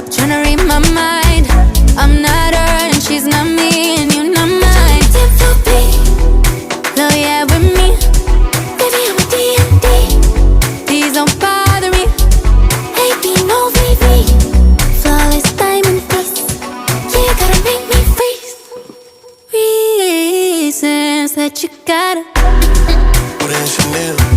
tryna read my mind. I'm not her and she's not me, and you're not mine. No, yeah, with me. Baby, I'm a D&D. Please don't bother me. AB, no VV. Flawless diamond face. Yeah, you gotta make me freeze. Reasons that you gotta. Put in Chanel.